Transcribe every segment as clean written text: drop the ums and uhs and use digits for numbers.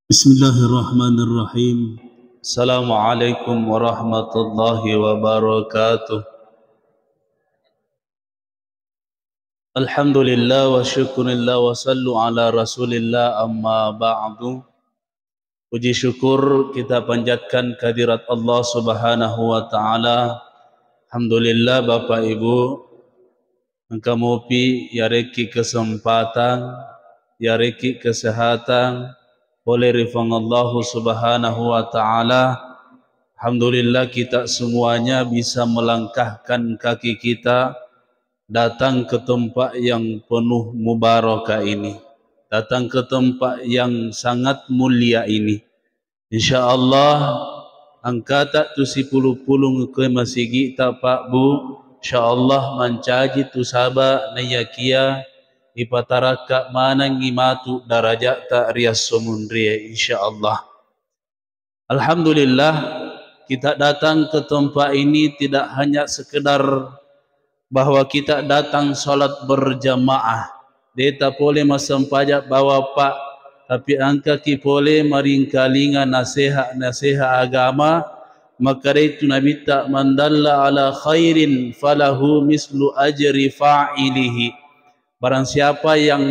Bismillahirrahmanirrahim. Assalamualaikum warahmatullahi wabarakatuh. Alhamdulillah wa syukurillah wa sallu ala rasulillah amma ba'du. Puji syukur kita panjatkan kehadirat Allah subhanahu wa ta'ala. Alhamdulillah Bapak Ibu, mengkamupi ya reki kesempatan, ya reki kesehatan, oleh rifang Allah subhanahu wa ta'ala. Alhamdulillah kita semuanya bisa melangkahkan kaki kita datang ke tempat yang penuh mubarakah ini, datang ke tempat yang sangat mulia ini. InsyaAllah angka tak tu si puluh-puluh ke masigi tak pak bu, InsyaAllah mencaji tu sabak nayakia ipataraka manangi matu darajat tak rias sumundria insyaallah. Alhamdulillah kita datang ke tempat ini tidak hanya sekedar bahwa kita datang salat berjamaah. Dia tak boleh masam pajak bawa pak, tapi angka ki boleh maringkalinga nasihat agama. Maka itu Nabi tak mandalla ala khairin falahu mislu ajri fa'ilihi. Barang siapa yang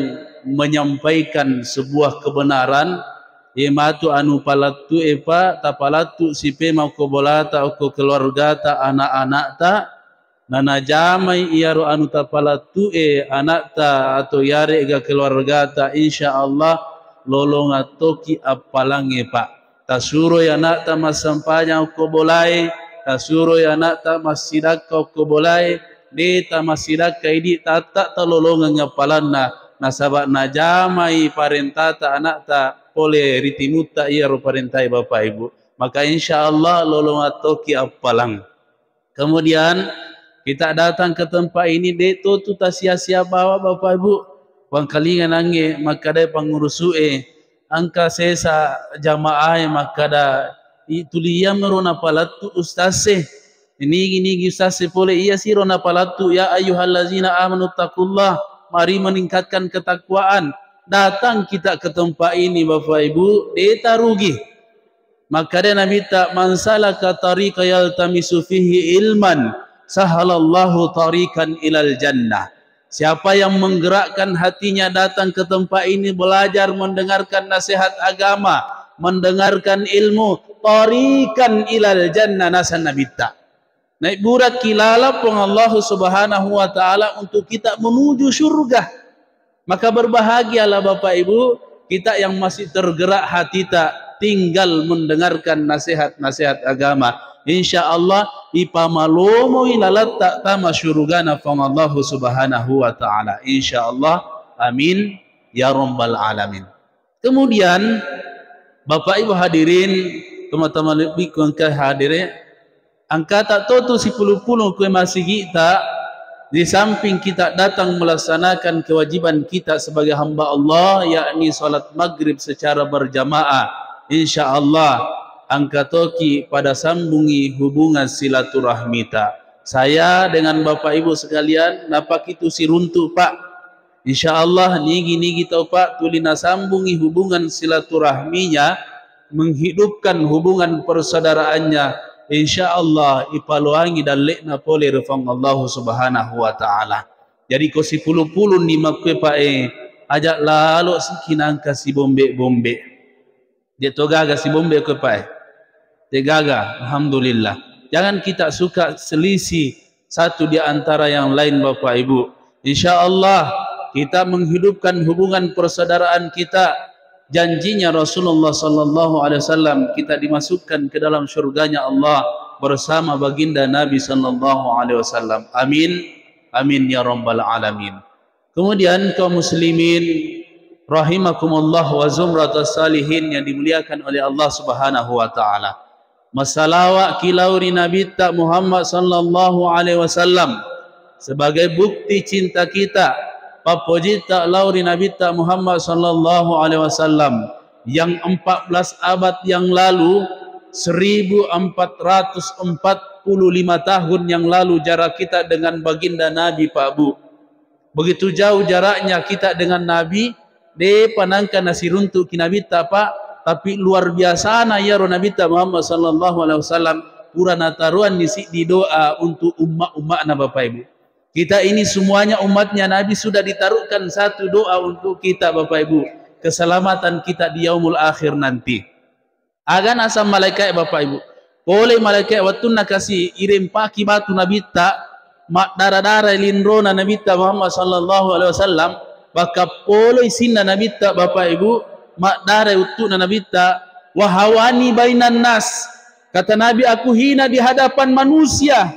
menyampaikan sebuah kebenaran, matu anu palatu tapalatu sipe mau ko bolata ko keluarga ta anak-anak ta nana jamai iaru anu tapalatu anak ta atau yare ga keluarga ta insyaallah lolong atoki apalange pak. Tasuro ya anak ta masampanya ko bolai, tasuro ya anak ta masidak ko bolai. Deta masidak kaidi tata talolongan ngapalanna nasabak najamai parentata anak ta oleh ritimuta ia ro parentai Bapak Ibu, maka insyaallah lolong atoki apalang. Kemudian kita datang ke tempat ini deto tu ta sia-sia bawa Bapak Ibu wang kalingan ange maka da pangurusue angka sesa jamaah maka da itulia merona palatu ustase ini ustaz sepole iya sirona palatu ya ayyuhallazina amanu taqullah, mari meningkatkan ketakwaan. Datang kita ke tempat ini Bapak Ibu deta rugi. Maka dia Nabi tak mansalaka tariqa yaltamisu fihi ilman sahalallahu tariqan ilal jannah. Siapa yang menggerakkan hatinya datang ke tempat ini belajar mendengarkan nasihat agama, mendengarkan ilmu, tariqan ilal jannah nasan Nabi tak. Naik burak kilala pun Allah subhanahu wa ta'ala untuk kita menuju surga. Maka berbahagialah Bapak Ibu kita yang masih tergerak hati tak tinggal mendengarkan nasihat-nasihat agama. InsyaAllah ipamalomo ilalat tak tama syurugana pun Allah subhanahu wa ta'ala. InsyaAllah amin ya rabbal alamin. Kemudian Bapak Ibu hadirin, teman-teman lebih kuangkah hadirin, angka tak tahu tu si puluh-puluh kue masih kita di samping kita datang melaksanakan kewajiban kita sebagai hamba Allah, yakni salat maghrib secara berjamaah. InsyaAllah angka toki pada sambungi hubungan silaturahmi ta. Saya dengan Bapak Ibu sekalian napak itu si runtuh pak. InsyaAllah nigi tahu pak tulina sambungi hubungan silaturahminya, menghidupkan hubungan persaudaraannya. InsyaAllah ipaluangi dan lekna pole refang Allah subhanahu wa ta'ala. Jadi ko si puluh-puluh ni makwe pae ajak lalu sikinang kasi bombe-bombe. Dia togaga si bombe kwe pae. Tegaga, alhamdulillah. Jangan kita suka selisih satu di antara yang lain Bapak Ibu. InsyaAllah kita menghidupkan hubungan persaudaraan kita. Janjinya Rasulullah sallallahu alaihi wasallam kita dimasukkan ke dalam syurganya Allah bersama baginda Nabi sallallahu alaihi wasallam. Amin. Amin ya rabbal alamin. Kemudian kaum muslimin rahimakumullah wa zumratus salihin yang dimuliakan oleh Allah Subhanahu wa taala. Masalawat kilauri Nabi tak Muhammad sallallahu alaihi wasallam sebagai bukti cinta kita. Papojita lauri Nabi ta Muhammad sallallahu alaihi wasallam yang 14 abad yang lalu, 1445 tahun yang lalu jarak kita dengan baginda Nabi Pak Bu. Begitu jauh jaraknya kita dengan Nabi, de panangkan nasi runtuk kinabi ta Pak tapi luar biasa na ya Nabi Muhammad sallallahu alaihi wasallam pura nataruan di doa untuk umat na Bapak Ibu. Kita ini semuanya umatnya Nabi sudah ditaruhkan satu doa untuk kita Bapak Ibu, keselamatan kita di yaumul akhir nanti. Agan asam malaikat Bapak Ibu, boleh malaikat waktu nak kasih irim paki batu Nabi tak mak darah-darah linrona Nabi Muhammad sallallahu alaihi wasallam, baka boleh sinna Nabi tak Bapak Ibu mak darah utuh Nabi tak wahawani bainan nas. Kata Nabi, aku hina di hadapan manusia.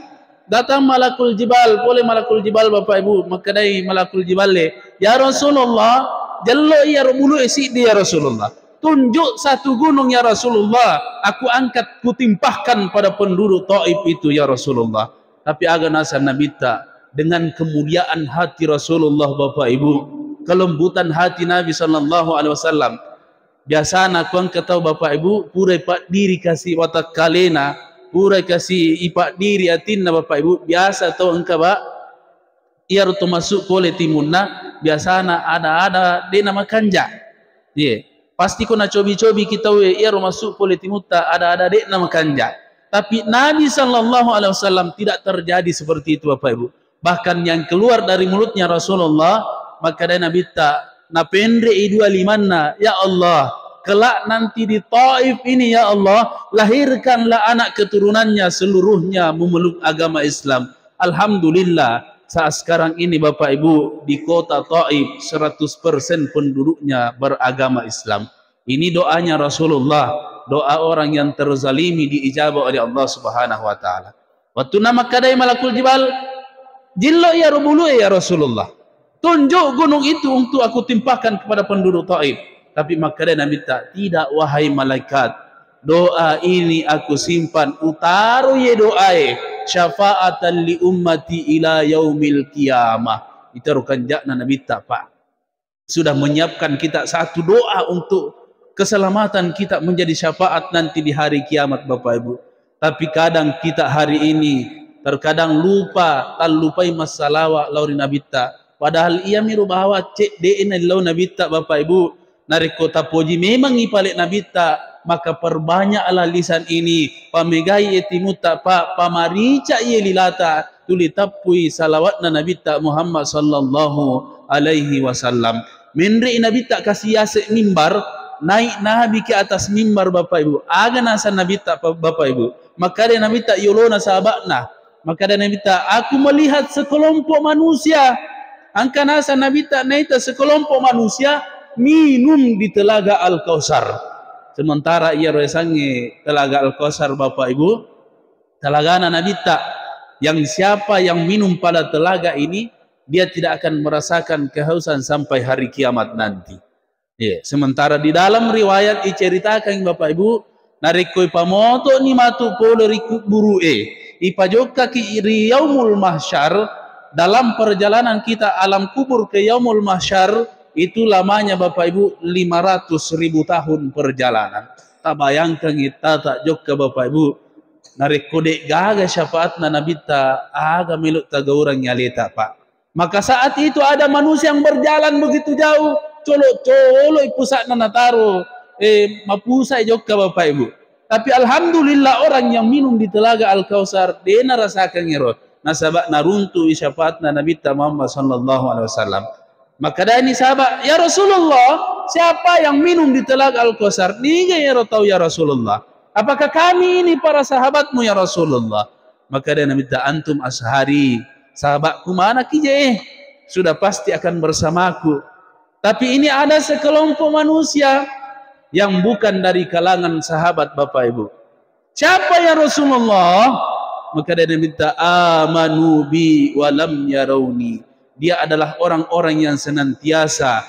Datang malakul jibal, boleh malakul jibal Bapak Ibu, maka dari malakul jibal ya Rasulullah, jallo iya bulu isi dia Rasulullah. Tunjuk satu gunung ya Rasulullah, aku angkat kutimpahkan pada penduduk Taif itu ya Rasulullah. Tapi agak nasan Nabi tak, dengan kemuliaan hati Rasulullah Bapak Ibu, kelembutan hati Nabi sallallahu alaihi wasallam. Biasa nak angkat tahu Bapak Ibu, pura pak diri kasih watak kalena, pura kasih ipak diri atinna Bapak Ibu. Biasa tahu engkau Pak, ia rutu masuk kole timunna, biasa na ada dia nama kanja. Pasti kau nak cobi-cobi kita ia masuk kole timuta ada dia nama kanja. Tapi Nabi sallallahu alaihi wasallam tidak terjadi seperti itu Bapak Ibu. Bahkan yang keluar dari mulutnya Rasulullah, maka dari Nabi tak napendre idua limanna, ya Allah, kelak nanti di Taif ini ya Allah, lahirkanlah anak keturunannya seluruhnya memeluk agama Islam. Alhamdulillah, saat sekarang ini Bapak Ibu di kota Taif 100% penduduknya beragama Islam. Ini doanya Rasulullah, doa orang yang terzalimi diijabah oleh Allah Subhanahu wa taala. Waktu nama kadai malakul jibal, jillo ya rubulu ya Rasulullah. Tunjuk gunung itu untuk aku timpahkan kepada penduduk Taif. Tapi maka dia Nabi tak, tidak wahai malaikat, doa ini aku simpan utaru ye doae syafaatan li ummati ila yaumil qiyamah. Itu rukan jakna Nabi tak Pak, sudah menyiapkan kita satu doa untuk keselamatan kita menjadi syafaat nanti di hari kiamat Bapak Ibu. Tapi kadang kita hari ini terkadang lupa, lupai masalah lauri Nabi tak, padahal ia miru bahwa cek DNA lau Nabi tak Bapak Ibu. Nari kota poji memang ipalik Nabi tak, maka perbanyaklah lisan ini, pamegai etimuta pak, pamarica ye lilata, tulitapui salawatna Nabi tak Muhammad sallallahu alaihi wasallam. Menri Nabi tak kasih yasek mimbar, naik Nabi ke atas mimbar Bapak Ibu, aga nasa Nabi tak Bapak Ibu, maka dia Nabi tak yolona sahabatna, maka dia Nabi tak, aku melihat sekelompok manusia, angka nasa Nabi tak naik sekelompok manusia minum di telaga Al-Kausar. Sementara ia resangi telaga Al-Kausar Bapak Ibu, telaga Nabi tak, yang siapa yang minum pada telaga ini, dia tidak akan merasakan kehausan sampai hari kiamat nanti. Sementara di dalam riwayat diceritakan Bapak Ibu, narikoi pamoto ni matu polo riku buru ipajoka ki yaumul mahsyar, dalam perjalanan kita alam kubur ke yaumul mahsyar, itu lamanya Bapak Ibu 500.000 tahun perjalanan. Tak bayangkan kita tak jokka Bapak Ibu, narik kodek gaga syafaatna Nabi ta aga meluk taga orang nyaleta Pak. Maka saat itu ada manusia yang berjalan begitu jauh, colok-colok pusatna nataro mapusai jokka Bapak Ibu. Tapi alhamdulillah orang yang minum di telaga Al-Kausar dia rasakan ngero nasabak naruntu syafaatna Nabi Muhammad sallallahu alaihi wasallam. Maka dari sahabat, ya Rasulullah, siapa yang minum di telaga Al-Kausar? Niga ya tahu ya Rasulullah. Apakah kami ini para sahabatmu ya Rasulullah? Maka dia Nabi ta, antum ashari, sahabatku mana kije? Sudah pasti akan bersamaku. Tapi ini ada sekelompok manusia yang bukan dari kalangan sahabat Bapak Ibu. Siapa ya Rasulullah? Maka dia Nabi ta, amanu bi walam yarawni. Dia adalah orang-orang yang senantiasa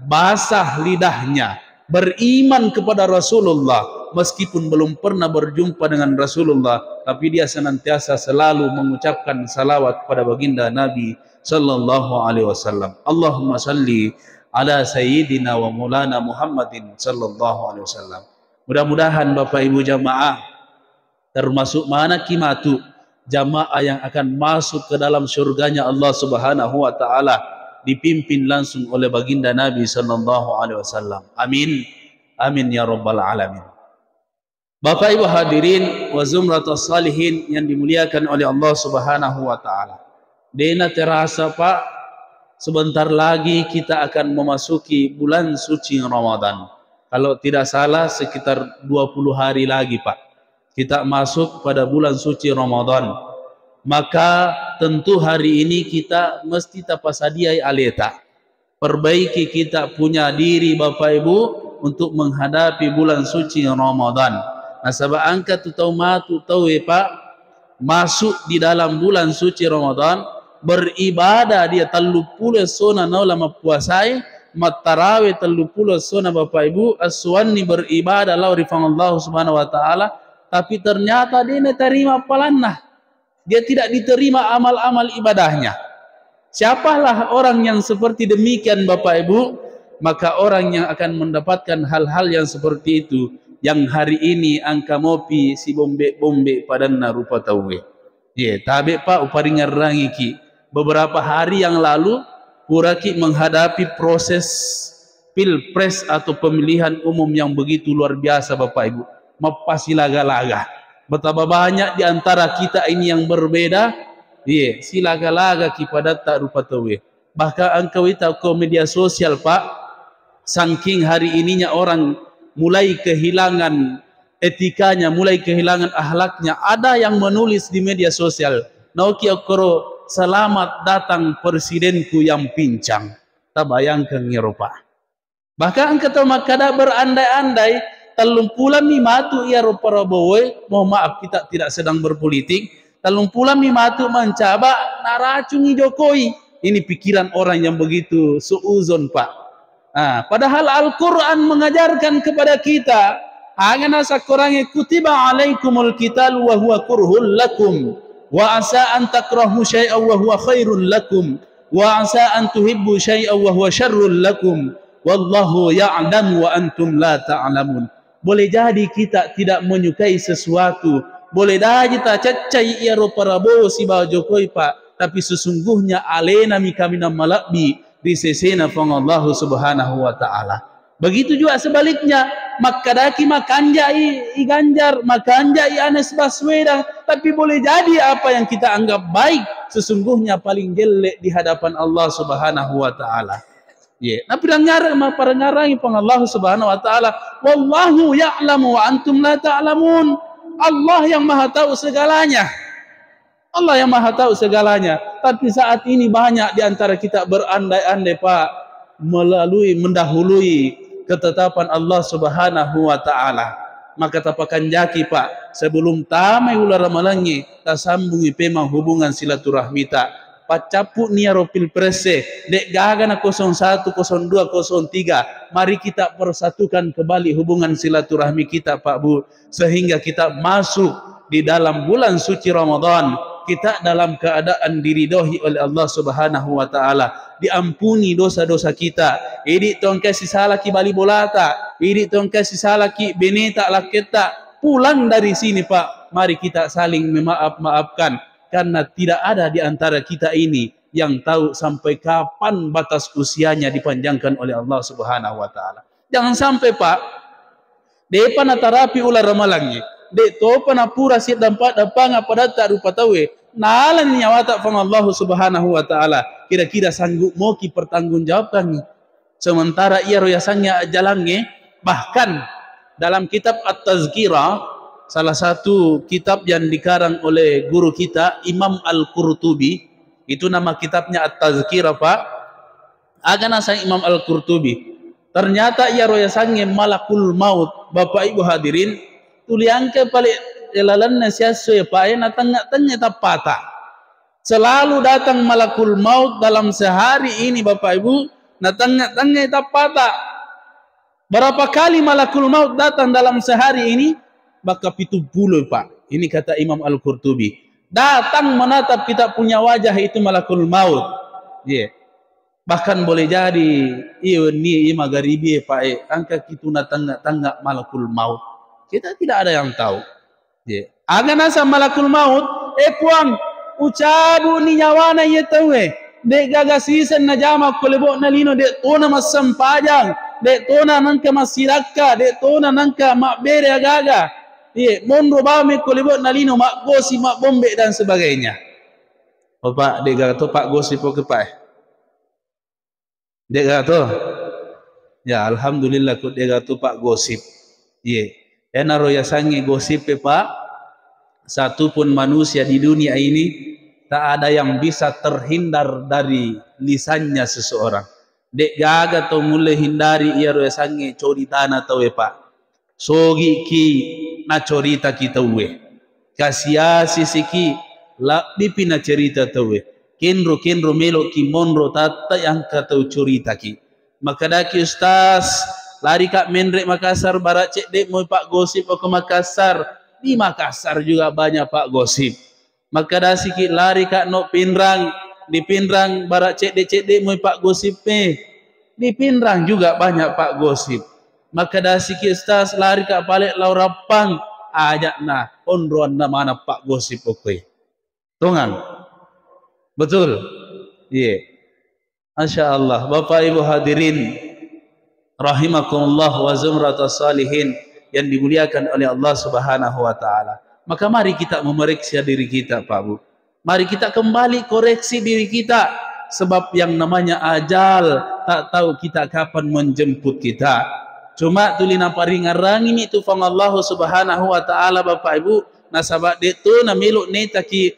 basah lidahnya, beriman kepada Rasulullah, meskipun belum pernah berjumpa dengan Rasulullah, tapi dia senantiasa selalu mengucapkan salawat kepada baginda Nabi sallallahu alaihi wasallam. Allahumma salli ala sayyidina wa maulana Muhammadin sallallahu alaihi wasallam. Mudah-mudahan Bapak Ibu jamaah termasuk mana kimatu jamaah yang akan masuk ke dalam surganya Allah Subhanahu wa taala, dipimpin langsung oleh baginda Nabi sallallahu alaihi wasallam. Amin. Amin ya rabbal alamin. Bapak Ibu hadirin wa zumratus salihin yang dimuliakan oleh Allah Subhanahu wa taala. Dena terasa Pak, sebentar lagi kita akan memasuki bulan suci Ramadan. Kalau tidak salah sekitar 20 hari lagi Pak, kita masuk pada bulan suci Ramadan. Maka tentu hari ini kita mesti tapasadiai aleta. Perbaiki kita punya diri Bapak Ibu untuk menghadapi bulan suci Ramadan. Nah, sebab angka tu tahu matu tahu Pak, masuk di dalam bulan suci Ramadan, beribadah dia 30 sona naulama puasai, matarawih 30 sona Bapak Ibu, aswani beribadah lau rifang Allah Subhanahu wa taala, tapi ternyata dia terima palanah. Dia tidak diterima amal-amal ibadahnya. Siapalah orang yang seperti demikian Bapak Ibu? Maka orang yang akan mendapatkan hal-hal yang seperti itu, yang hari ini angka mopi si bombe padanna rupa tawe. Tabe Pak uparingan rangi ki. Beberapa hari yang lalu Puraki menghadapi proses pilpres atau pemilihan umum yang begitu luar biasa Bapak Ibu. Mapasi laga-laga. Betapa banyak di antara kita ini yang berbeda. Silaga-laga kipada tak rupa tawe. Bahkan engkau tahu ke media sosial Pak, saking hari ininya orang mulai kehilangan etikanya, mulai kehilangan akhlaknya. Ada yang menulis di media sosial, Naoki okoro selamat datang presidenku yang pincang. Tak bayangkan Eropa. Bahkan engkau makada berandai-andai talumpulan mimatu ia rupa rabowe, mohon maaf kita tidak sedang berpolitik, talumpulan mimatu mencaba naracungi Jokowi. Ini pikiran orang yang begitu suuzon Pak. Padahal Al-Quran mengajarkan kepada kita, angana sakurangi kutiba alaikumul qital wa huwa kurhul lakum wa asa an takrahu syai'an wa huwa khairul lakum wa asa an tuhibbu syai'an wa huwa syarrul lakum wallahu ya'lamu wa antum la ta'lamun. Boleh jadi kita tidak menyukai sesuatu, boleh jadi kita cacai ia rupa Prabowo si bawa Jokowi Pak, tapi sesungguhnya alena mikamina malakbi di sesena pang Allah Subhanahu wa taala. Begitu juga sebaliknya, makadaki makanjai i Ganjar, makanjai Anies Baswedan, tapi boleh jadi apa yang kita anggap baik sesungguhnya paling jelek di hadapan Allah Subhanahu wa taala. Nah parangarangi pang Allah Subhanahu wa taala, wallahu ya'lamu wa antum la ta'lamun. Allah yang Maha tahu segalanya. Allah yang Maha tahu segalanya. Tapi saat ini banyak di antara kita berandai-andai Pak, mendahului ketetapan Allah Subhanahu wa taala. Maka tapakan jaki Pak, sebelum tamai ular ramalangi, ta sambungi pemang hubungan silaturahmi ta. Pacapu niaro pilprese, dek gagana 01, 02, 03. Mari kita persatukan kembali hubungan silaturahmi kita Pak Bu, sehingga kita masuk di dalam bulan suci Ramadan. Kita dalam keadaan diridhoi oleh Allah Subhanahu wa taala, diampuni dosa-dosa kita. Idi tong kasih salah ki bali bolata, idi tong kasih salah ki beneta laketa. Pulang dari sini Pak, mari kita saling memaaf-maafkan, karena tidak ada di antara kita ini yang tahu sampai kapan batas usianya dipanjangkan oleh Allah Subhanahu wa taala. Jangan sampai Pak, depan atarapi ular ramalangi, de topan apura si dampak dapanga pada tak rupa tawe, nalan nyawata fang Allah Subhanahu wa taala. Kira-kira sanggup mau ki pertanggungjawabkan. Sementara ia royasannya jalannya, bahkan dalam kitab At-Tazkirah, salah satu kitab yang dikarang oleh guru kita Imam Al-Qurtubi, itu nama kitabnya At-Tazkirah Pak. Agana sang Imam Al-Qurtubi, ternyata ia royasannya malakul maut. Bapak Ibu hadirin, tuliangke paling elalan nasiaso ya Pak, na tengah-tengah tapata. Selalu datang malakul maut dalam sehari ini Bapak Ibu, na tengah-tengah tapata. Berapa kali malakul maut datang dalam sehari ini? Maka 70 Pak. Ini kata Imam Al-Qurtubi. Datang menatap kita punya wajah itu malakul maut. Bahkan boleh jadi ini magharibi Pak, angka kita na tengah malakul maut. Kita tidak ada yang tahu. Agana sa malakul maut, puang ucabu ni nyawana ye tahu. Dek gagasisan na jama kolebo na lino dek tona masam pajang. dek tona nangka masiraka, dek tona nangka mak bere agaga. Monro bame kolibot nalino mak gosi mak bombe dan sebagainya. Pak dek gato pak gosi po kepai. Dek gato. Ya alhamdulillah kut dek gato pak gosip. Enaro ya sangi gosip pak. Satu pun manusia di dunia ini tak ada yang bisa terhindar dari lisannya seseorang. Dek gaga to mulai hindari ia roya sangi corita na tawe pak. Sogi ki na corita kita we. Kasiasi siki la bipi na cerita tawe. Kenro melo ki monro tata yang katau cerita ki. Maka daki ustaz lari kak menrek Makassar barat cek dek mau pak gosip ke Makassar. Di Makassar juga banyak pak gosip. Maka dah sikit lari kak no Pinrang. Di Pinrang barak cek-cek mau pak gosip Di Pinrang juga banyak pak gosip. Maka dah sikit ustaz lari kak balik Laurapang. Ajak nah onruan na mana pak gosip oke. Tungang. Betul. Masya Allah. Bapak ibu hadirin rahimakumullah wa zumratus salihin yang dimuliakan oleh Allah Subhanahu wa taala. Maka mari kita memeriksa diri kita, Pak Bu. Mari kita kembali koreksi diri kita, sebab yang namanya ajal tak tahu kita kapan menjemput kita. Cuma tulina paringarang ini tu fang Allah Subhanahu wa taala Bapak Ibu, nasabak itu na meluk netaki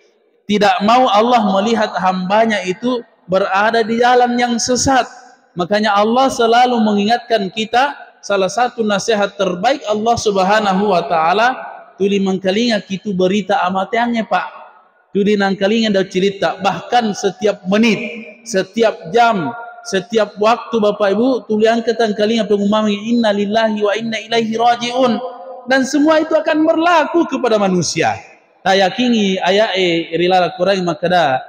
tidak mau Allah melihat hambanya itu berada di jalan yang sesat. Makanya Allah selalu mengingatkan kita. Salah satu nasihat terbaik Allah Subhanahu wa taala tuli mangkalinga kitu berita amatiannya Pak. Tuli nangkalinga da cerita bahkan setiap menit, setiap jam, setiap waktu Bapak Ibu tuli angkatan kalinga pengumuman inna lillahi wa inna ilaihi rajiun dan semua itu akan berlaku kepada manusia. Tayakini ayae rilala Qur'an makada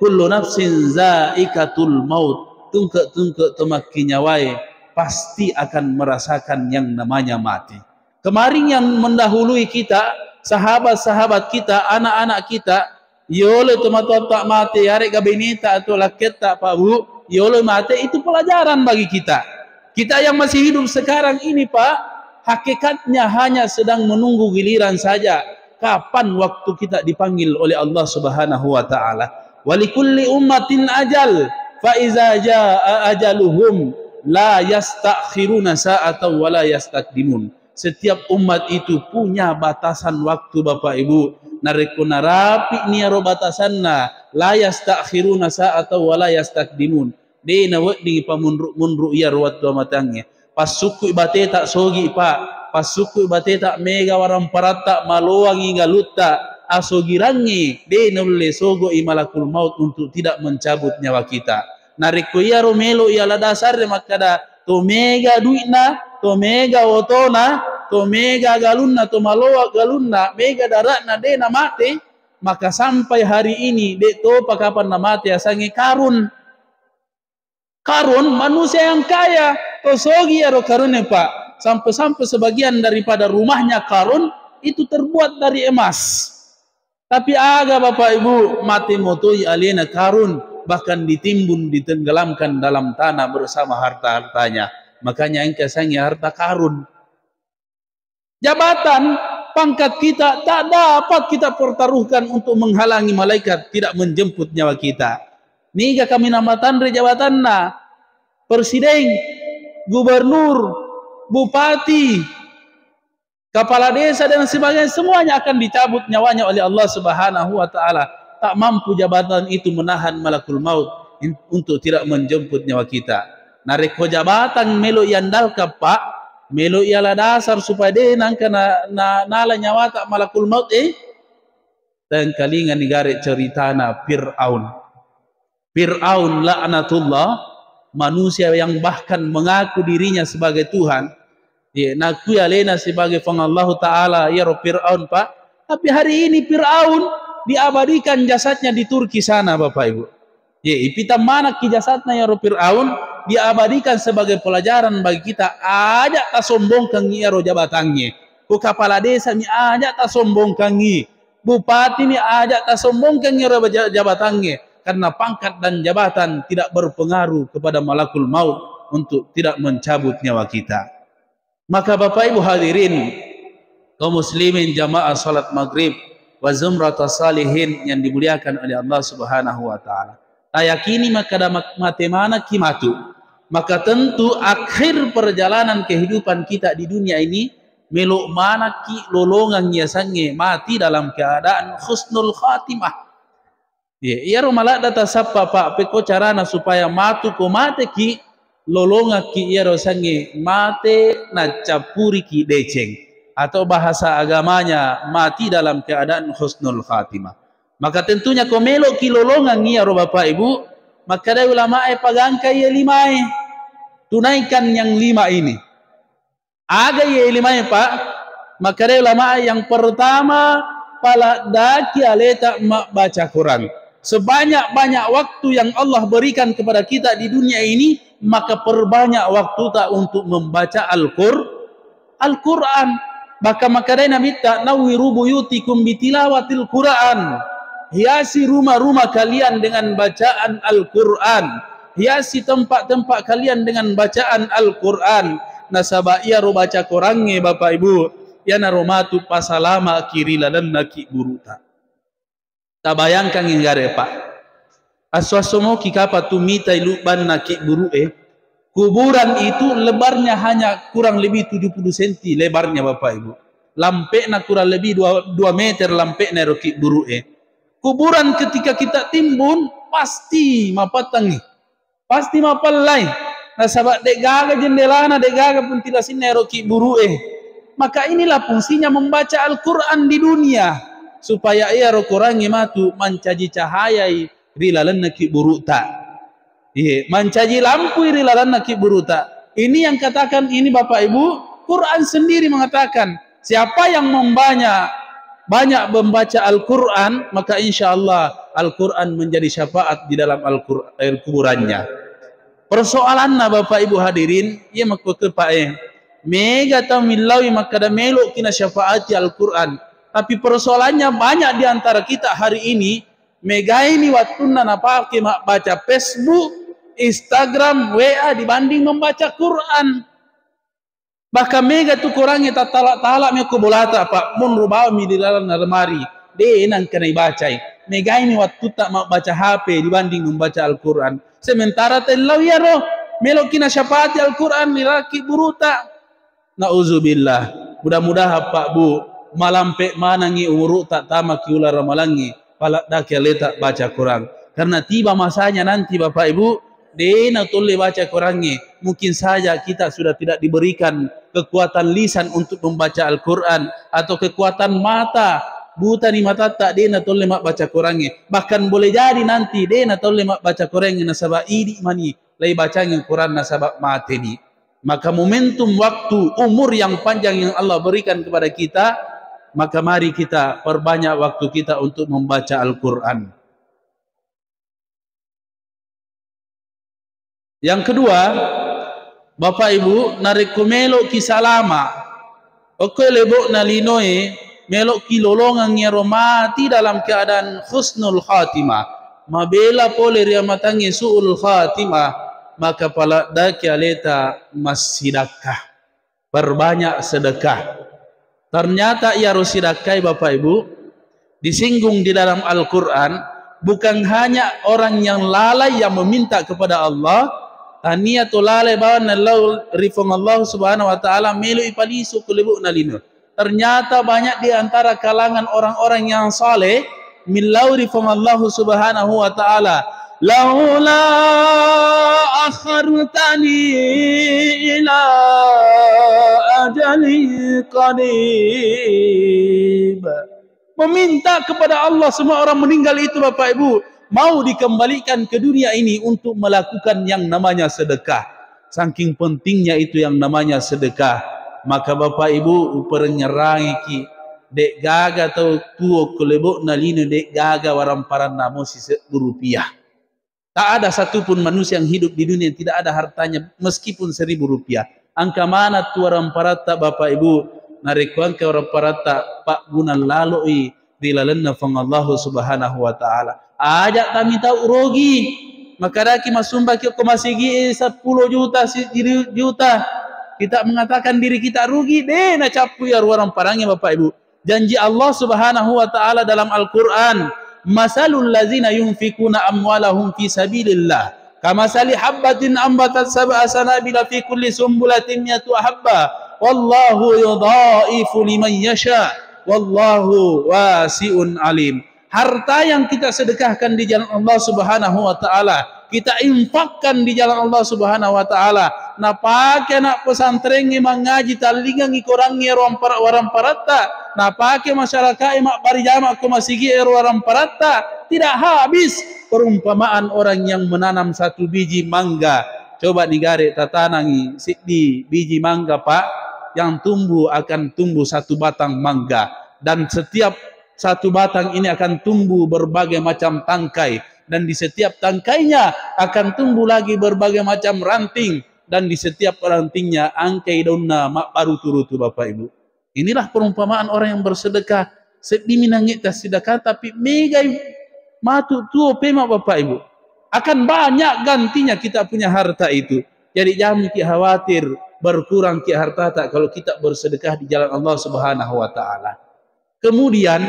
kullu nafsin zaikatul maut tungke temaki nyawai pasti akan merasakan yang namanya mati. Kemarin yang mendahului kita, sahabat-sahabat kita, anak-anak kita, yole tomato tak mati, arek gabinita atau laket tak Pak Bu, yole mati itu pelajaran bagi kita. Kita yang masih hidup sekarang ini Pak, hakikatnya hanya sedang menunggu giliran saja. Kapan waktu kita dipanggil oleh Allah Subhanahu wa taala. Walikulli ummatin ajal, fa iza jaa ajaluhum la yastakhiruna sa'atan wa la yastaqdimun. Setiap umat itu punya batasan waktu Bapak Ibu. Nareko narapi niaro batasanna la yastakhiruna sa'atan wa la yastaqdimun. De na wedi pamunru iya ruwat dua matangnya. Pas suku ibate tak sogi Pak. Pas suku ibate tak mega warang parata maloangi galutta asogirangi de na ule sogo imalakul maut untuk tidak mencabut nyawa kita. Nariko iya romelo iya la dasar makada to mega duitna to mega otona to mega galunna to maloa galunna mega daratna de na mate maka sampai hari ini de to pakapan na mate asangi karun manusia yang kaya to sogi ya ro karune Pak sampai sebagian daripada rumahnya karun itu terbuat dari emas tapi aga Bapak Ibu mati motoi aliena karun bahkan ditimbun, ditenggelamkan dalam tanah bersama harta-hartanya. Makanya engkau sangi harta karun. Jabatan, pangkat kita tak dapat kita pertaruhkan untuk menghalangi malaikat tidak menjemput nyawa kita. Niga kami nama tandre jabatanna, presiden, gubernur, bupati, kepala desa dan sebagainya semuanya akan dicabut nyawanya oleh Allah Subhanahu wa taala. Tak mampu jabatan itu menahan malakul maut untuk tidak menjemput nyawa kita. Nareko jabatan melo yandal Pak, melo ialah dasar supaya dia nangka nala nyawa tak malakul maut dan kalingan negara ceritana Fir'aun laknatullah, manusia yang bahkan mengaku dirinya sebagai Tuhan, naku alena sebagai Allah Ta'ala ya Fir'aun Pak, tapi hari ini Fir'aun diabadikan jasadnya di Turki sana Bapak Ibu. Ipita mana ki jasadnya ya Fir'aun diabadikan sebagai pelajaran bagi kita. Ajak tak sombongkan ya jabatannya. Ku kepala desa mi ajak tak sombongkan ni. Bupati mi ajak tak sombongkan ya jabatannya. Karena pangkat dan jabatan tidak berpengaruh kepada malakul maut untuk tidak mencabut nyawa kita. Maka Bapak Ibu hadirin kaum muslimin jamaah salat maghrib wa zumratus salihin yang dimuliakan oleh Allah Subhanahu wa taala. Ayakini maka mate mana kimatu. Maka tentu akhir perjalanan kehidupan kita di dunia ini melok mana ki lolongan sange mati dalam keadaan husnul khatimah. Ya rumala data sapa pak peko carana supaya matu ko mate ki lolonga ki ya sange mate na capuri ki deceng. Atau bahasa agamanya mati dalam keadaan husnul khatimah. Maka tentunya kau melok kilolongan ya Bapak Ibu, maka ada ulama pagangkai ya lima tunaikan yang 5 ini. Ada ya 5 Pak, maka ada ulama yang pertama pala daki aleta baca Quran. Sebanyak-banyak waktu yang Allah berikan kepada kita di dunia ini, maka perbanyak waktu tak untuk membaca Al-Quran. Maka makanya minta nawiru buyutikum bitilawatil Quran. Hiasi rumah-rumah kalian dengan bacaan Al-Quran. Hiasi tempat-tempat kalian dengan bacaan Al-Quran. Nasabah ia ro baca Qurannya Bapak Ibu. Ya naromatu pasalama kiri lalan naki buruta. Tak bayangkan inggare Pak. Aswasomo kikapa tumita iluban naki buru Kuburan itu lebarnya hanya kurang lebih 70 cm lebarnya Bapak Ibu. Lampeknya kurang lebih 2 meter lampeknya roki buru Kuburan ketika kita timbun pasti mapatangi. Pasti mapalai. Nah sahabat dek gaga jendelana dek gaga pun tidak sinne roki buru Maka inilah fungsinya membaca Al-Quran di dunia supaya ia rokorangi matu mencaji cahayai rilalan naki buru tak. Mencaji lampu rilalan naki buruta. Ini yang katakan ini Bapak Ibu, Quran sendiri mengatakan siapa yang banyak membaca Al-Quran, maka insya Allah Al-Quran menjadi syafaat di dalam kuburannya. Persoalannya Bapak Ibu hadirin, ia maksudnya Pak mega tamilawi maka da melok kina syafaati Al-Quran. Tapi persoalannya banyak di antara kita hari ini mega ini waktu nana pakai baca Facebook, Instagram, WA dibanding membaca Quran. Bahkan mega tu kurangnya tak talak me ko bolata Pak mun rubawa mi di dalam lemari. De nang kena baca. Mega ini waktu tak mau baca HP dibanding membaca Al-Quran. Sementara telau ya roh melok kina syafaat Al-Quran laki buruta. Nauzubillah. Mudah-mudahan Pak Bu malampe manangi umur tak tamak ular ramalangi palak dak letak baca Quran. Karena tiba masanya nanti Bapak Ibu dena tole baca Qurannya. Mungkin saja kita sudah tidak diberikan kekuatan lisan untuk membaca Al-Quran atau kekuatan mata buta di mata tak dena tole mak baca Qurannya. Bahkan boleh jadi nanti dena tole mak baca Qurannya nasabah idi mani lay bacanya Quran nasabah mateni. Maka momentum waktu umur yang panjang yang Allah berikan kepada kita, maka mari kita perbanyak waktu kita untuk membaca Al-Quran. Yang kedua, Bapak Ibu, nariku melok kisah lama. Oke lebok nalinoe, melok kilolongan nyeromati dalam keadaan husnul khatimah. Mabela pole riamatangi su'ul khatimah. Maka pala daki aleta massidakah. Perbanyak sedekah. Ternyata ia rusidakai Bapak Ibu, disinggung di dalam Al-Quran, bukan hanya orang yang lalai yang meminta kepada Allah, tania to lalai bawa nalau rifong Allah Subhanahu wa taala melu ipalisu kulebu nalino. Ternyata banyak di antara kalangan orang-orang yang saleh milau rifong Allah Subhanahu wa taala. Laula akhartani ila ajali qarib. Meminta kepada Allah, semua orang meninggal itu Bapak Ibu mau dikembalikan ke dunia ini untuk melakukan yang namanya sedekah. Saking pentingnya itu yang namanya sedekah. Maka Bapak Ibu perenyerangi ki dek gaga atau tuo kelebok nalino dek gaga waran namo si Rp1. Tak ada satupun manusia yang hidup di dunia yang tidak ada hartanya meskipun Rp1.000. Angka mana tu orang parata Bapak Ibu narikuan ke orang parata Pak Gunan lalui dilalenna fang Allah Subhanahu wa taala. Ajak kami tahu rogi maka daki masumba kio masigi 10 juta, 1 juta. Kita mengatakan diri kita rugi deh na capu ya orang parangnya Bapak Ibu. Janji Allah Subhanahu wa taala dalam Al-Qur'an, masalul ladzina yunfikuna amwalahum fi sabilillah kamasali habbatin ambatat sab'a sanabila fi kulli sumbulatin mi'atu habba wallahu yudhaifu liman yasha wallahu wasi'un alim. Harta yang kita sedekahkan di jalan Allah Subhanahu wa taala, kita infakkan di jalan Allah Subhanahu wa taala. Na pakai nak pesantren mengaji talingan ikorangi waram parata. Na pakai masyarakat mak parijama ko masigi waram parata. Tidak habis perumpamaan orang yang menanam 1 biji mangga. Coba negare tatanangi di biji mangga Pak, yang tumbuh akan tumbuh 1 batang mangga, dan setiap 1 batang ini akan tumbuh berbagai macam tangkai, dan di setiap tangkainya akan tumbuh lagi berbagai macam ranting, dan di setiap rantingnya angkai daunna mak baru turutu Bapak Ibu. Inilah perumpamaan orang yang bersedekah. Sedih minangit sedekah tapi megai matu tuo pema Bapak Ibu. Akan banyak gantinya kita punya harta itu. Jadi jangan khawatir berkurang ki harta tak kalau kita bersedekah di jalan Allah Subhanahu wa taala. Kemudian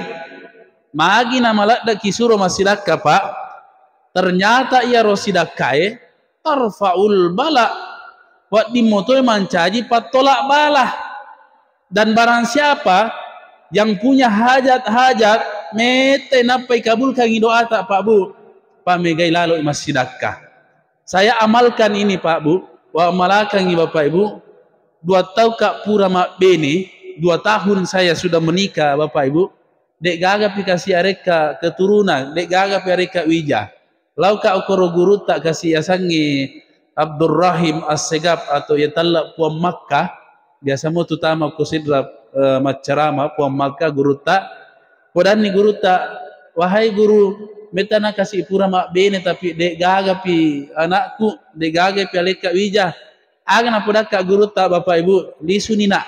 magi nama lakda kisuro masilaka Pak, ternyata ia rosidakai tarfaul bala wat dimotoi mancaji patolak balah. Dan barang siapa yang punya hajat-hajat mete napai kabulkan doa tak Pak Bu, Pak megai lalu masidakah. Saya amalkan ini Pak Bu, wa amalakan Bapak Ibu. 2 tahun kak pura mak bene, 2 tahun saya sudah menikah Bapak Ibu. Dek gaga pikasi areka keturunan, dek gaga areka wija. Lau kak ukoro guru tak kasih asangi Abdurrahim As-Segap atau ya talak puan Makkah. Biasa mau tutama kusidra macarama puan Makkah guru tak. Podan ni guru tak, wahai guru, metana kasih pura mak bene tapi dek gaga pi anakku, dek gaga pi aleka wija. Agan apa dak guru tak Bapak Ibu lisunina.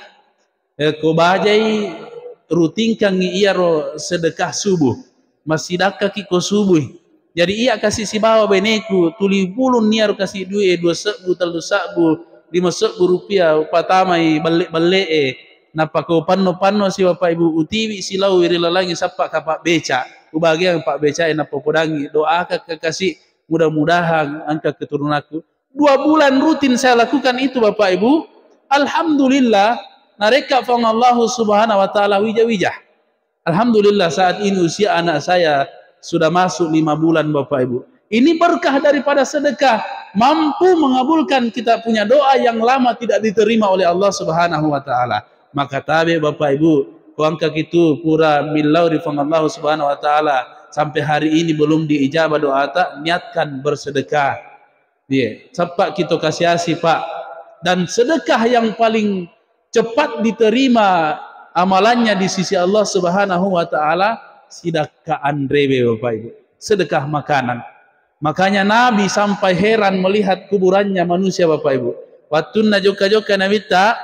Ko bajai rutinkan ia ro sedekah subuh. Masih dakka ki ko subuh. Jadi ia kasih si bawa beneku tuli pulun niar kasih duit 2 sebu 3 sebu 5 sebu rupiah upatamai balik napa ko panno si Bapak Ibu utiwi silau wirila lagi sapa kapak beca ubagian Pak beca napa podangi doa ke kasih mudah-mudahan angka keturunanku. 2 bulan rutin saya lakukan itu Bapak Ibu. Alhamdulillah nareka fang Allah Subhanahu wa taala wija-wija. Alhamdulillah saat ini usia anak saya sudah masuk 5 bulan Bapak Ibu. Ini berkah daripada sedekah, mampu mengabulkan kita punya doa yang lama tidak diterima oleh Allah Subhanahu wa taala. Maka tabe Bapak Ibu, kuangka itu pura milau di fang Allah Subhanahu wa taala sampai hari ini belum diijabah doa tak, niatkan bersedekah. Dia, cepat kita kasih Pak. Dan sedekah yang paling cepat diterima amalannya di sisi Allah Subhanahu wa taala sedekah andrebe Bapak Ibu, sedekah makanan. Makanya Nabi sampai heran melihat kuburannya manusia Bapak Ibu. Waktu joka-joka Nabi tak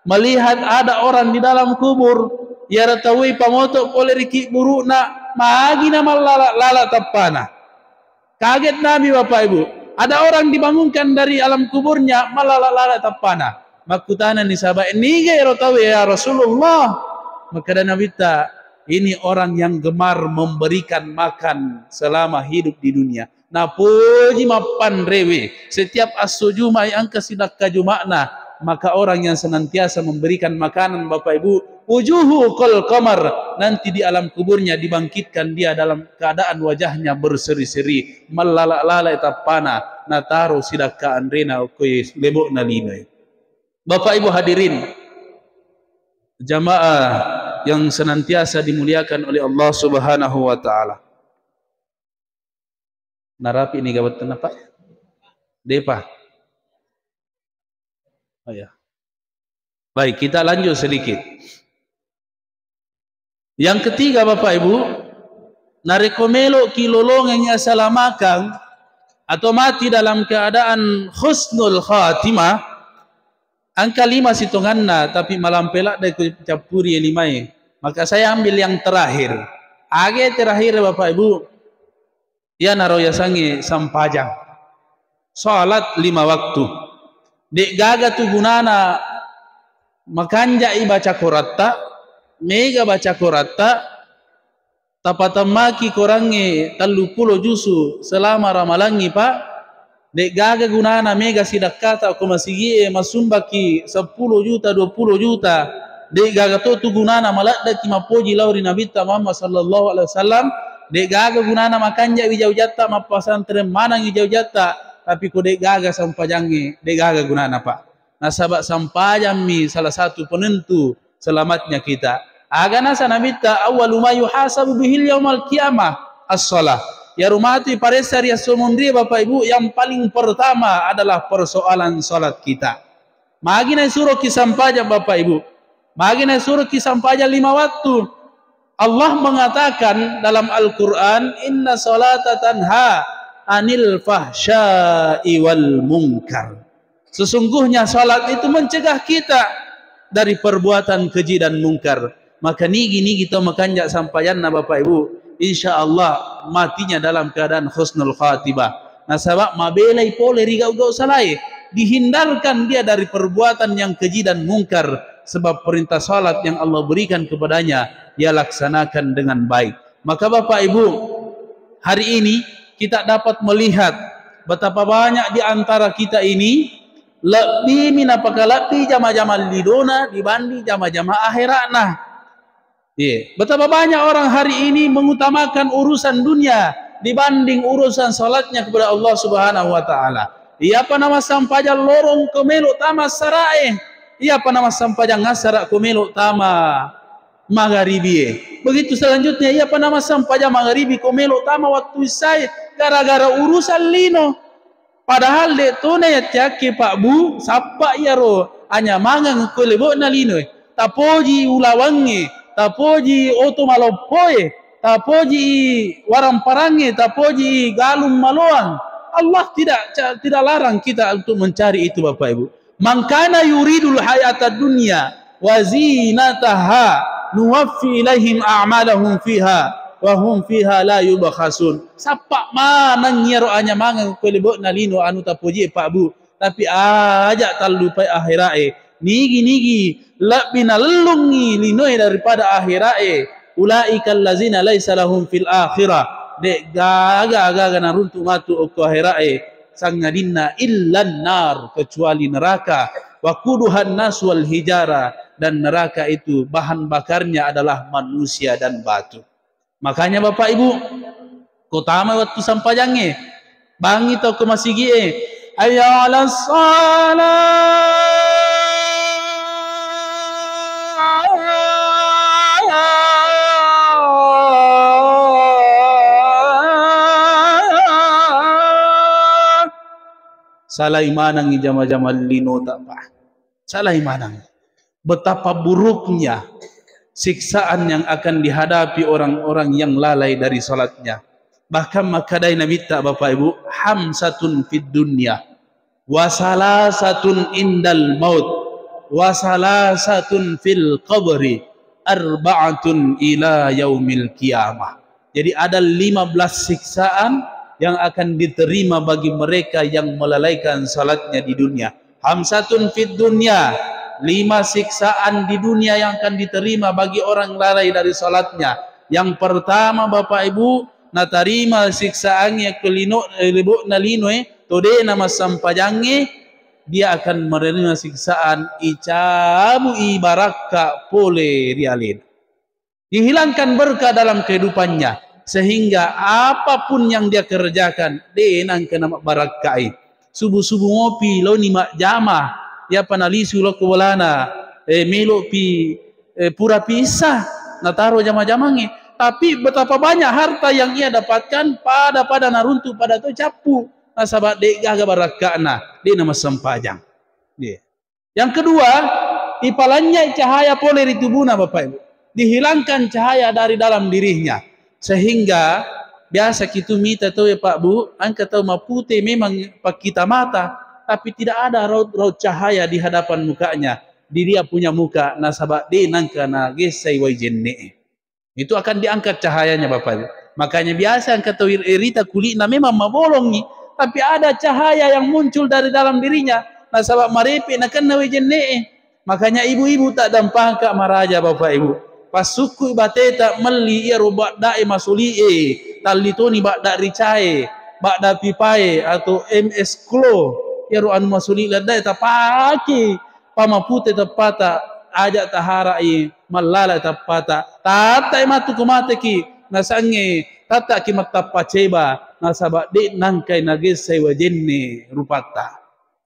melihat ada orang di dalam kubur, ya ratawi pamoto oleh riki burukna magi nama lala tapana. Kaget Nabi Bapak Ibu, ada orang dibangunkan dari alam kuburnya malah lala tapana. Makutana ni sahabat ini ya ratawi ya Rasulullah. Maka Nabi tak, ini orang yang gemar memberikan makan selama hidup di dunia. Nah, puji mapan rewe. Setiap as-sujuma yang kesidakka jumakna, maka orang yang senantiasa memberikan makanan Bapak Ibu, wujuhu kal qamar, nanti di alam kuburnya dibangkitkan dia dalam keadaan wajahnya berseri-seri, melalak-lalak tapana, nataru sidakka andrena koy lebok nalinay. Bapak Ibu hadirin, jamaah yang senantiasa dimuliakan oleh Allah Subhanahu wa taala. Narapi ini gawat kenapa? Depa. Oh ya. Baik, kita lanjut sedikit. Yang ketiga Bapak Ibu, narekomelo kilolongnya salamakan atau mati dalam keadaan husnul khatimah. Angka 5 situnganna tapi malam pelak dari capuri 5. Maka saya ambil yang terakhir. Age terakhir Bapak Ibu. Ya naroya sangi sampajang. salat 5 waktu. Dek gaga tu gunana makanja i baca Qur'an, mega baca Qur'an, tapatamaki korangi 30 juzu selama ramalangi pak. Dek gaga gunana mega sidak kata ko masigi masumbaki 10 juta 20 juta. Dek gaga tu gunana malada ki mapoji lauri Nabi Muhammad sallallahu alaihi wasallam. Dek gaga gunana makanja wijau jatta mapasantren manang wijau jatta, tapi ko dek gaga sampajangi dek gaga gunana pak. Nah sabak sampajang mi salah satu penentu selamatnya kita. Agana Nabi ta awwalu ma yuhasabu bihil yaumal qiyamah as-shalah. Ya rumati paresar ya somondri Bapak Ibu, yang paling pertama adalah persoalan salat kita. Magina suruh kisampaja Bapak Ibu. Magina suruh kisampaja 5 waktu. Allah mengatakan dalam Al-Qur'an, inna salata tanha anil fahsya'i wal munkar. Sesungguhnya salat itu mencegah kita dari perbuatan keji dan mungkar. Maka nigi kita makanjak sampayan na Bapak Ibu, insya Allah matinya dalam keadaan husnul khatibah. Nah sabab mabelai pole rigau-gau salai, dihindarkan dia dari perbuatan yang keji dan mungkar, sebab perintah salat yang Allah berikan kepadanya dia laksanakan dengan baik. Maka Bapak Ibu, hari ini kita dapat melihat betapa banyak di antara kita ini lebih minapakalapi jama-jama lidona dibanding jama-jama akhiratna. Betapa banyak orang hari ini mengutamakan urusan dunia dibanding urusan salatnya kepada Allah Subhanahu wa taala. Ia apa nama sampaja lorong kemelu tama sarae. Ia apa nama sampaja ngasara kemelu tama magharibi. Begitu selanjutnya ia apa nama sampaja magharibi kemelu tama waktu saya gara-gara urusan lino. Padahal dek tone ya tiake Pak Bu sapa ia ro hanya mangang kolebo na lino. Tapoji ulawangi, tapoji oto malopoe, tapoji waram parange, tapoji galung maloang. Allah tidak larang kita untuk mencari itu Bapak Ibu. Man kana yuridul hayatad dunya wa zinataha nuwaffi ilaihim a'malahum fiha wa hum fiha la yubkhasun. Sapa manang nyero anya mangang kolebo na lino anu tapoji Pak Bu, tapi ajak talupai akhirae. Nigi lebih nalungi linoi daripada akhirae. Ulaikal lazina laisa lahum fil akhirah. Dek gaga naruntu matu ke akhirae sangadinna illan nar, kecuali neraka. Waquduhan nas wal hijara, dan neraka itu bahan bakarnya adalah manusia dan batu. Makanya Bapak Ibu, kotama waktu sampajange bangi tau ke masigie hayya 'alas shalah. Salah imanang jama-jama lino tak pak. Salah imanang. Betapa buruknya siksaan yang akan dihadapi orang-orang yang lalai dari salatnya. Bahkan makadai Nabi tak Bapak Ibu, hamsatun fid dunya wa salasatun indal maut wa salasatun fil qabri arba'atun ila yaumil qiyamah. Jadi ada 15 siksaan yang akan diterima bagi mereka yang melalaikan salatnya di dunia. Hamsatun fid dunya, 5 siksaan di dunia yang akan diterima bagi orang lalai dari salatnya. Yang pertama Bapak Ibu, natarima siksaannya kelino lebok nalinoe tode nama sampajange, dia akan menerima siksaan icabu ibaraka pole rialin. Dihilangkan berkah dalam kehidupannya, sehingga apapun yang dia kerjakan denang kena barakai. Subuh-subuh ngopi lo ni mak jama ya panalisu lo kewalana melo pi pura pisah nataro jama-jamange. Tapi betapa banyak harta yang ia dapatkan pada naruntu pada tu capu nasabat dek gaga barakana dia nama sempajang. Yang kedua, ipalannya cahaya poler di tubuhna Bapak Ibu. Dihilangkan cahaya dari dalam dirinya. Sehingga biasa kita minta tahu ya Pak Bu, angka tahu mapute memang pak kita mata, tapi tidak ada raut cahaya di hadapan mukanya. Di dia punya muka nasabak de nangka na gesai wajenne. Itu akan diangkat cahayanya Bapak Ibu. Makanya biasa angka tahu irita kulitna memang mabolong ni, tapi ada cahaya yang muncul dari dalam dirinya. Nah sabab marepe nak kena wejenne. Makanya ibu-ibu tak dampang kak maraja bapak ibu. Pas suku bateta meli ia rubat dai masuli talitoni bakda ricae, bakda pipae atau MS Klo ia ruan masuli ladai tapaki pamapute tapata ajak taharai malala tapata tata matu kumate ki nasange tata ki matapaceba nasabak di nangkai nagesai wajenne rupata.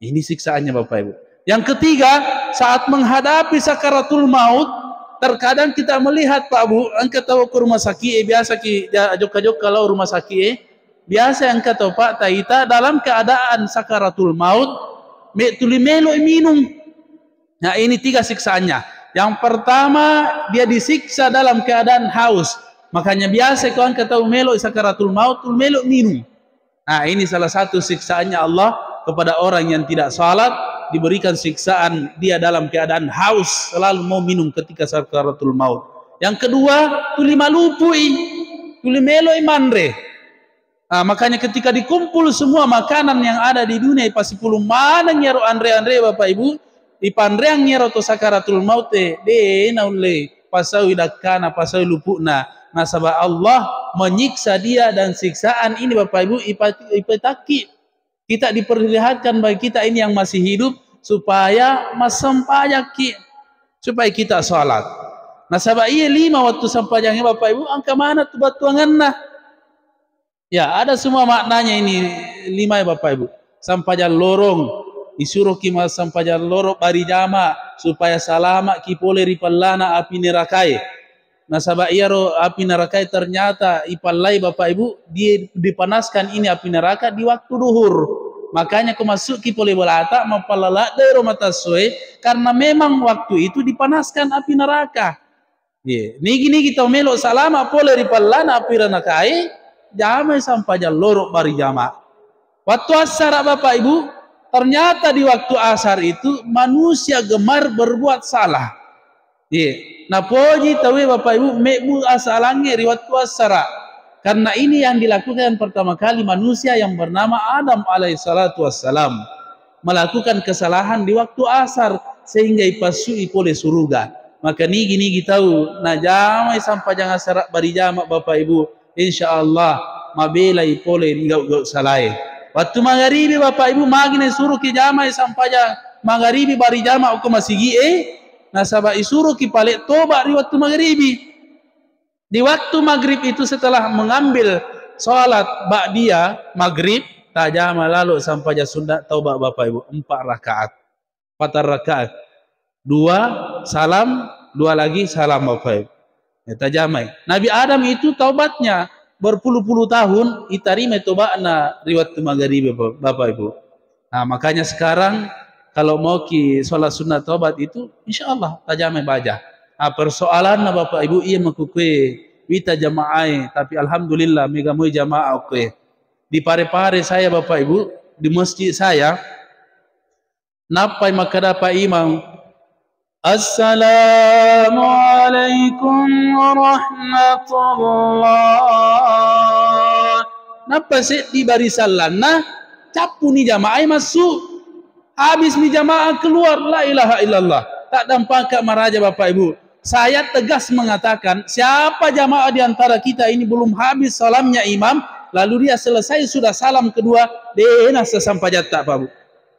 Ini siksaannya Bapak Ibu. Yang ketiga, saat menghadapi sakaratul maut, terkadang kita melihat Pak Bu, angkat tahu ke rumah sakit, biasa ki jok kalau rumah sakit, biasa angkat tahu Pak Taita dalam keadaan sakaratul maut, tulimelo minum. Nah ini 3 siksaannya. Yang pertama dia disiksa dalam keadaan haus. Makanya biasa kau angkat tahu melo sakaratul maut, tulimelo minum. Nah ini salah satu siksaannya Allah kepada orang yang tidak salat, diberikan siksaan dia dalam keadaan haus, selalu mau minum ketika sakaratul maut. Yang kedua, tuli malupui, tuli melo imandre. Nah, makanya ketika dikumpul semua makanan yang ada di dunia pasti puluh mana nyero andre Bapak Ibu, di pandreang nyero to sakaratul maut de naule pasau idakana pasau lupuna. Nasabah Allah menyiksa dia dan siksaan ini Bapak Ibu ipataki. Kita diperlihatkan bagi kita ini yang masih hidup supaya masampayaki supaya kita salat. Nah sabab iya 5 waktu sampajangnya Bapak Ibu angka mana tu batuanganna. Ya ada semua maknanya ini 5 ya Bapak Ibu. Sampajang lorong disuruh ki mas sampajang lorong bari jama supaya salama ki pole ripallana api nerakai. Nah sabab iya ro api nerakai ternyata ipallai Bapak Ibu dia dipanaskan ini api neraka di waktu duhur. Makanya kau masuk ki pole belata mapalala dari mata soe karena memang waktu itu dipanaskan api neraka. Ye, nigi kita melok salama pole ripallana api nerakai jamai sampai lorok bari jama. Waktu asar Bapak Ibu ternyata di waktu asar itu manusia gemar berbuat salah. Nah poji tahu Bapak Ibu mekbu asalangnya riwayat wasara karena ini yang dilakukan pertama kali manusia yang bernama Adam alaihissalatu wassalam melakukan kesalahan di waktu asar sehingga ipasui oleh surga. Maka nigi tahu nah jamai sampai jangan serak bari jamak Bapak Ibu insyaallah mabela ipole rigau salai. Waktu magharibi Bapak Ibu magine suruh ki jamai sampai jangan magharibi bari jamak uko masigi nah sabab isuruh ki palik tobat di waktu maghribi. Di waktu maghrib itu setelah mengambil salat ba'diyah maghrib tajama lalu sampai sunat taubat Bapak Ibu 4 rakaat. 4 rakaat. 2 salam, 2 lagi salam Bapak Ibu. Ya tajamai. Nabi Adam itu taubatnya berpuluh-puluh tahun itarime tobatna di waktu maghribi Bapak Ibu. Nah makanya sekarang kalau mau ki sholat sunat taubat itu insyaallah tajame baja. Nah, persoalan Bapak Ibu iya makukue wita jamaah tapi alhamdulillah mega moi jamaah oke. Di pare-pare saya Bapak Ibu di masjid saya napai maka dapat imam Assalamualaikum warahmatullah. Napa sih di barisan lana capu ni jamaah masuk. Habis mi jamaah keluar la ilaha illallah. Tak dampak ke maraja Bapak Ibu. Saya tegas mengatakan siapa jamaah di antara kita ini belum habis salamnya imam lalu dia selesai sudah salam kedua dena sesampai jatah Pak Bu.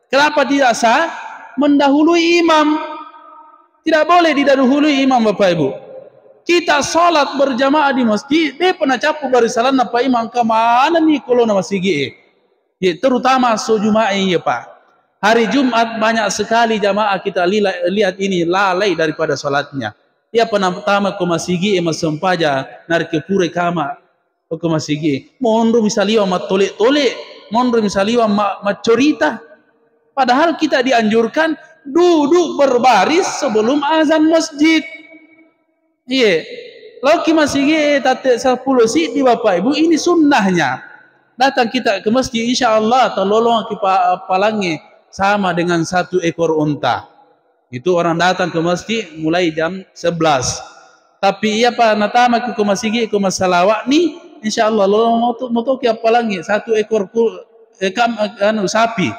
Kenapa tidak sah? Mendahului imam. Tidak boleh didahului imam Bapak Ibu. Kita salat berjamaah di masjid dia pernah capu barisalan apa imam ke mana nih kalau nama sigi. Terutama so Jumat ya Pak. Hari Jumat banyak sekali jamaah kita lihat ini lalai daripada salatnya. Ia pertama ko masigi masempaja narke pure kama ko masigi. Mondro misaliwa matole-tole, mondro misaliwa macorita. Padahal kita dianjurkan duduk berbaris sebelum azan masjid. Iya. Lalu masigi tate 10 si di Bapak Ibu ini sunnahnya. Datang kita ke masjid insyaallah tolong kita palangi sama dengan 1 ekor unta. Itu orang datang ke masjid mulai jam 11. Tapi iya Pak natama ke masjid ke masalawat ni insyaallah lo motoki apa lagi 1 ekor sapi.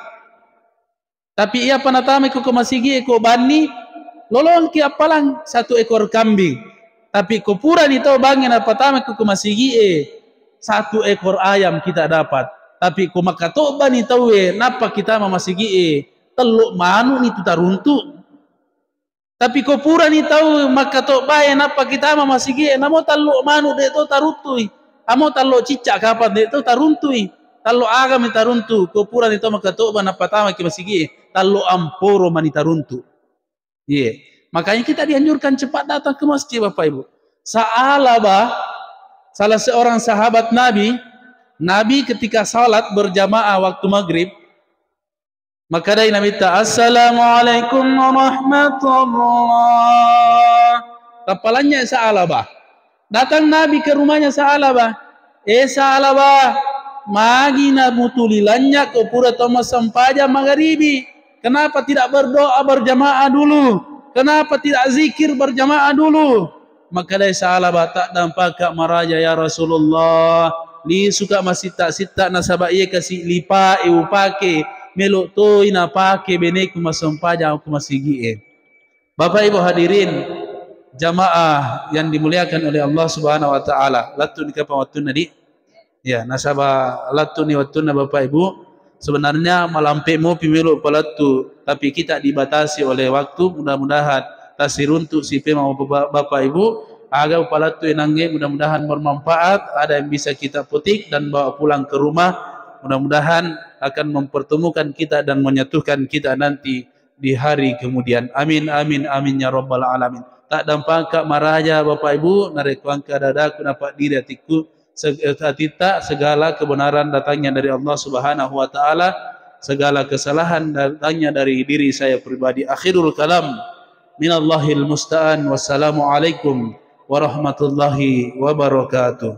Tapi ia panatame ko masigi ko bani lolong ki apalang 1 ekor kambing. Tapi ko pura ni tau bangin patame ko masigi 1 ekor ayam kita dapat. Tapi ko makatoba ni tau napa kita masigi teluk manu ni tu taruntu. Tapi ko pura ni tau makatoba napa kita masigi namo teluk manu de to tarutui. Amo teluk cicak kapan de to taruntui. Teluk agam ni taruntu. Ko pura ni tau makatoba napa tama ki masigi teluk amporo mani taruntu. Yeah. Makanya kita dianjurkan cepat datang ke masjid Bapak Ibu. Salah seorang sahabat Nabi ketika salat berjamaah waktu maghrib, maka dari Nabi ta assalamualaikum warahmatullah. Kepalanya Sa'alabah. Datang Nabi ke rumahnya Sa'alabah. Sa'alabah, magina mutulilannya ke pura Thomas sampaja magharibi. Kenapa tidak berdoa berjamaah dulu? Kenapa tidak zikir berjamaah dulu? Maka dari Sa'alabah tak dampak kak maraja ya Rasulullah. Li suka masih tak sita nasabah ia kasih lipa pake meluk toi na pake benek masampaja aku masih gie. Bapak Ibu hadirin jamaah yang dimuliakan oleh Allah Subhanahu wa taala. Latun ka pawatun nadi. Ya, nasabah latun ni watun Bapak Ibu. Sebenarnya malampemu pimilu pelatu, tapi kita dibatasi oleh waktu. Mudah-mudahan tasiruntuk si pema Bapak Ibu agar pelatu enangge mudah-mudahan bermanfaat, ada yang bisa kita petik dan bawa pulang ke rumah. Mudah-mudahan akan mempertemukan kita dan menyatukan kita nanti di hari kemudian. Amin amin amin ya rabbal alamin. Tak dampak kak maraja Bapak Ibu narekuang kadadaku dapat diri hatiku. Tita segala kebenaran datangnya dari Allah Subhanahu wa taala, segala kesalahan datangnya dari diri saya pribadi. Akhirul kalam minallahil musta'an. Wassalamualaikum warahmatullahi wabarakatuh.